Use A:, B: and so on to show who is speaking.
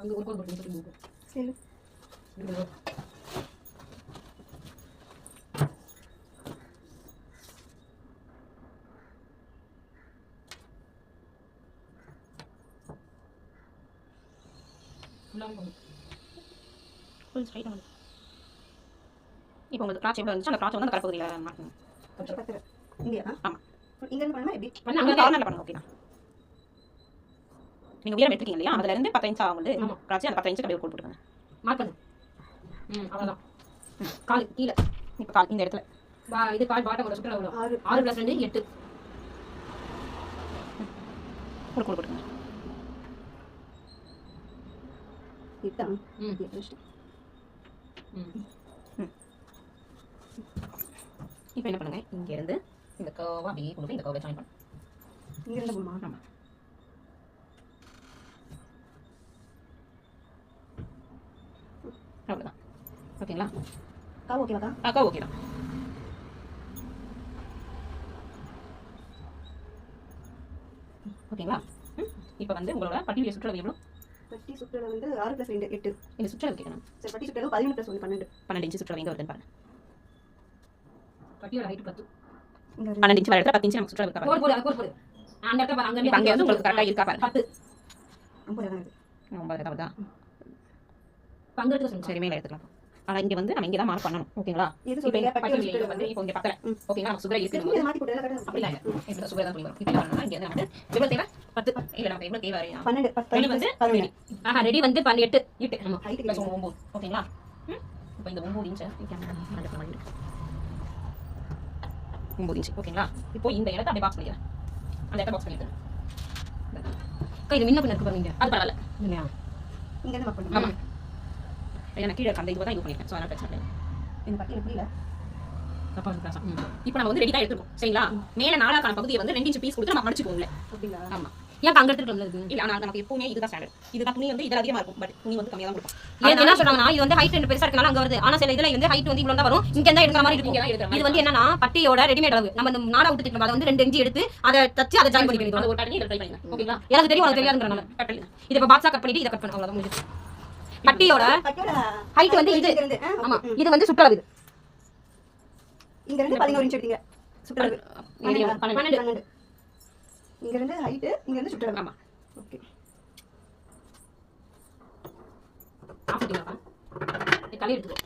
A: அங்க ஒரு கோடு போட்டு
B: சரி
A: ஃபுல் ஸ்ட்ரைட் வந்து இப்போ உங்களுக்கு கிராச் எவ்வளோ இருந்துச்சு அந்த கிராச் வந்து அந்த கலப்பகுதியில் மாட்டணும்.
B: கொஞ்சம் பத்திர இங்கயா?
A: ஆமாம்,
B: இங்க இருந்து பண்ணா எப்படி
A: பண்ண அங்கே கார்னரில் பண்ணுங்க. ஓகேண்ணா, நீங்கள் உயரம் எடுத்துருக்கீங்க இல்லையா, அதுலேருந்து 10 இன்ச் ஆகும் வந்து கிராச்சி. அந்த 10 இன்ச்சுக்கு அப்படியே கோட் போட்டுருங்க. மார்க் பண்ணு. அவ்வளோதான். கால் கீழே இப்போ கால் இந்த இடத்துல இது கால் பாட்டமோட சுற்றுலா எவ்வளோ? 6 + 2 8. ஒரு கோட் போட்டுருங்க.
B: 8.
A: இப்போ என்ன பண்ணுங்க, இங்கேருந்து இந்த கர்வாக அப்படியே கொண்டு போய் இந்த கர்வை ஜாயின் பண்ணுங்க.
B: இங்கேருந்து போமா?
A: ஆமாம். அவ்வளோதான். ஓகேங்களா?
B: கா ஓகேவாக்கா?
A: அக்கா ஓகே தான். ஓகேங்களா? இப்போ வந்து உங்களோட பட்டியுடைய சுற்றளவு எவ்வளோ?
B: பட்டி சுற்றளவு வந்து 6 + 2 8.
A: இந்த சுற்றளவு கேட்கணும்.
B: சரி, பட்டி சுற்றளவு 11 + 1 12.
A: 12 இன்ச்சு சுற்றளவு எங்கே வருதுன்னு பாருங்க.
B: பட்டியோட ஹைட் 10.
A: 12 இன்ச்சு வர இடத்துல 10 இன்ச்சு நமக்கு சுற்றளவு இருக்கா? கோட் போடு. அந்த இடத்துல பாருங்க, அங்கே வந்து உங்களுக்கு கரெக்டாக இருக்கா பாருங்க. 10
B: 9 தான் இருக்கு.
A: 9 தான். பங்கெடுத்து சரி, மேலே எடுத்துக்கலாம். ஆனால் இங்கே வந்து நம்ம இங்கே தான் மார்க் பண்ணணும். ஓகேங்களா?
B: எது சொல்றீங்க? பட்டி
A: வந்து இப்போ இங்கே பத்தல. ஓகேங்களா? நம்ம சுகர் இருக்கு.
B: இதை மாத்தி போட்டு கரெக்டா
A: அப்படி இல்லை, இப்போ சுகர் தான் புளி வரும். இப்போ என்ன பண்ணணும்னா இங்கே வந்து எவ்வளோ தேவை? 10 இல்லை, நமக்கு எவ்வளோ தேவை?
B: 12
A: ரெடி வந்து
B: 11.
A: ரெடி வந்து 8 ஆமாம்.
B: Height
A: plus 9. ஓகேங்களா? இப்போ இந்த 9 இன்ச்சு 9 இன்ச்சு. ஓகேங்களா? இப்போ இந்த இடத்த அப்படியே பாக்ஸ் பண்ணிக்கிறேன். அந்த இடத்த பாக்ஸ் பண்ணிக்கிறேன். இது முன்ன பின்ன இருக்கு பாருங்க. அது பரவாயில்ல இல்லையா?
B: இங்க இருந்து மார்க் பண்ணுங்க.
A: ஆமாம், எனக்கு கீழே அந்த இதுவை தான் யூஸ் பண்ணியிருக்கேன். ஸோ அதனால் பிரச்சனை இல்லை.
B: இந்த பட்டி எப்படி இல்லை?
A: இப்போ நம்ம வந்து ரெடி தான் எடுத்துருக்கோம். சரிங்களா? மேலே நாளாக்கான பகுதியை வந்து 2 இன்ச்சு பீஸ் கொடுத்து நம்ம மடிச்சுக்கோங்களேன்.
B: அப்படிங்களா?
A: ஆமாம். ஏன் அங்கே எடுத்துட்டு இல்லை, ஆனால் நமக்கு எப்பவுமே இதுதான் ஸ்டாண்டர்ட். இதுதான் துணி வந்து இதில் அதிகமாக இருக்கும். பட் துணி வந்து கம்மியாக தான் கொடுக்கும்.
C: ஏன் என்ன சொல்றாங்கன்னா, இது வந்து ஹைட் 2 பெருசா இருக்கனால அங்க வருது. ஆனா சில இதுல வந்து ஹைட் வந்து இவ்வளவு தான் வரும். இங்க தான் எடுக்கிற மாதிரி இருக்கும். இது வந்து என்னன்னா பட்டியோட ரெடிமேட் அளவு. நம்ம இந்த நாடா விட்டு தைக்கணும். அதை வந்து 2 இன்ச் எடுத்து அதை தச்சு அதை ஜாயின் பண்ணிக்கணும்.
A: அது ஒரு பேட்டர்ன் இதில் ட்ரை பண்ணுங்க. ஓகேங்களா?
C: எனக்கு தெரியும், உனக்கு தெரியாதுங்கறனால
A: கட் பண்ணுங்க.
C: இதை இப்போ பாக்ஸா கட் பண்ணிட்டு இதை கட் பண்ண அவ்வளவுதான் முடிஞ்சு. பட்டியோட ஹைட் வந்து இது. ஆமா, இது வந்து சுற்றளவு.
B: இங்க இருந்து 11 இன்ச் எடுத்தீங்க சுற்றளவு. 12. இங்க இருந்து ஹைட், இங்க இருந்து சுற்றளவு.
A: ஆமா.
B: ஓகே.
A: ஆஃப் பண்ணிட்டீங்களா? களி எடுத்துக்கோ.